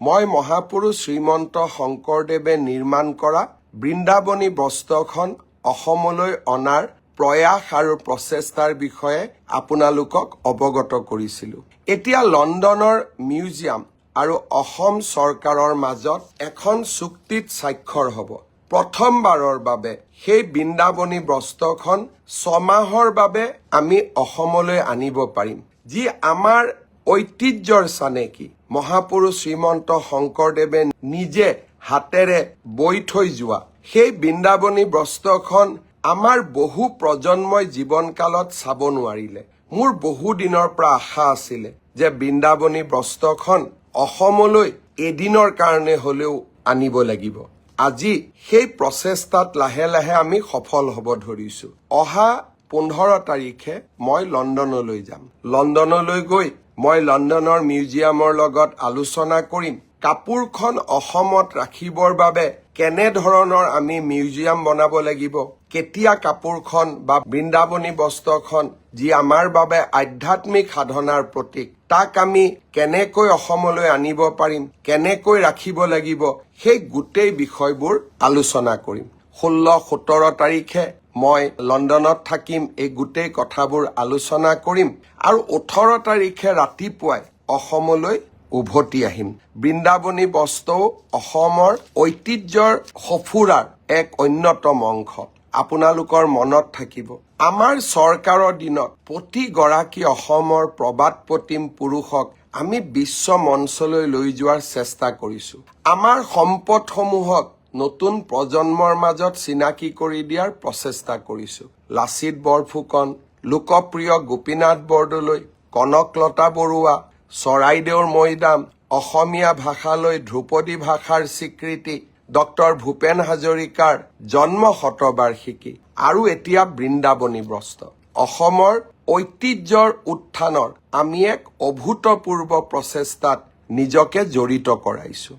মই মহাপুৰুষ শ্ৰীমন্ত শংকৰদেৱে নিৰ্মাণ কৰা বৃন্দাবনী বস্ত্ৰখন অসমলৈ অনাৰ প্ৰয়াস আৰু প্ৰচেষ্টাৰ বিষয়ে আপোনালোকক অৱগত কৰিছিলোঁ। এতিয়া লণ্ডনৰ মিউজিয়াম আৰু অসম চৰকাৰৰ মাজত এখন চুক্তিত স্বাক্ষৰ হ'ব। প্ৰথমবাৰৰ বাবে সেই বৃন্দাবনী বস্ত্ৰখন 6 মাহৰ বাবে আমি অসমলৈ আনিব পাৰিম, যি আমাৰ ঐতিহ্যৰ চানেকি। মহাপুৰুষ শ্ৰীমন্ত শংকৰদেৱে নিজে হাতেৰে বৈ থৈ যোৱা সেই বৃন্দাবনী বস্ত্ৰখন আমাৰ বহু প্ৰজন্মই জীৱনকালত চাব নোৱাৰিলে। মোৰ বহু দিনৰ পৰা আশা আছিলে যে বৃন্দাবনী বস্ত্ৰখন অসমলৈ এদিনৰ কাৰণে হ'লেও আনিব লাগিব। আজি সেই প্ৰচেষ্টাত লাহে লাহে আমি সফল হ'ব ধৰিছো। অহা 15 তাৰিখে মই লণ্ডনলৈ যাম। লণ্ডনলৈ গৈ মই লণ্ডনৰ মিউজিয়ামৰ লগত আলোচনা কৰিম কাপোৰখন অসমত ৰাখিবৰ বাবে কেনেধৰণৰ আমি মিউজিয়াম বনাব লাগিব, কেতিয়া কাপোৰখন বা বৃন্দাবনী বস্ত্ৰখন যি আমাৰ বাবে আধ্যাত্মিক সাধনাৰ প্ৰতীক, তাক আমি কেনেকৈ অসমলৈ আনিব পাৰিম, কেনেকৈ ৰাখিব লাগিব, সেই গোটেই বিষয়বোৰ আলোচনা কৰিম। 16-17 তাৰিখে মই লণ্ডনত থাকিম, এই গোটেই কথাবোৰ আলোচনা কৰিম আৰু 18 তাৰিখে ৰাতিপুৱাই অসমলৈ উভতি আহিম। বৃন্দাবনী বস্ত্ৰও অসমৰ ঐতিহ্যৰ সফুৰাৰ এক অন্যতম অংশ। আপোনালোকৰ মনত থাকিব, আমাৰ চৰকাৰৰ দিনত প্ৰতিগৰাকী অসমৰ প্ৰবাদ প্ৰতিম পুৰুষক আমি বিশ্ব মঞ্চলৈ লৈ যোৱাৰ চেষ্টা কৰিছো। আমাৰ সম্পদসমূহক নতুন প্ৰজন্মৰ মাজত চিনাকি কৰি দিয়াৰ প্ৰচেষ্টা কৰিছো। লাচিত বৰফুকন, লোকপ্ৰিয় গোপীনাথ বৰদলৈ, কনকলতা বৰুৱা, চৰাইদেউৰ মৈদাম, অসমীয়া ভাষালৈ ধ্ৰুপদী ভাষাৰ স্বীকৃতি, ডক্টৰ ভূপেন হাজৰিকাৰ জন্ম শতবাৰ্ষিকী আৰু এতিয়া বৃন্দাবনী বস্ত্ৰ। অসমৰ ঐতিহ্যৰ উত্থানৰ আমি এক অভূতপূৰ্ব প্ৰচেষ্টাত নিজকে জড়িত কৰাইছো।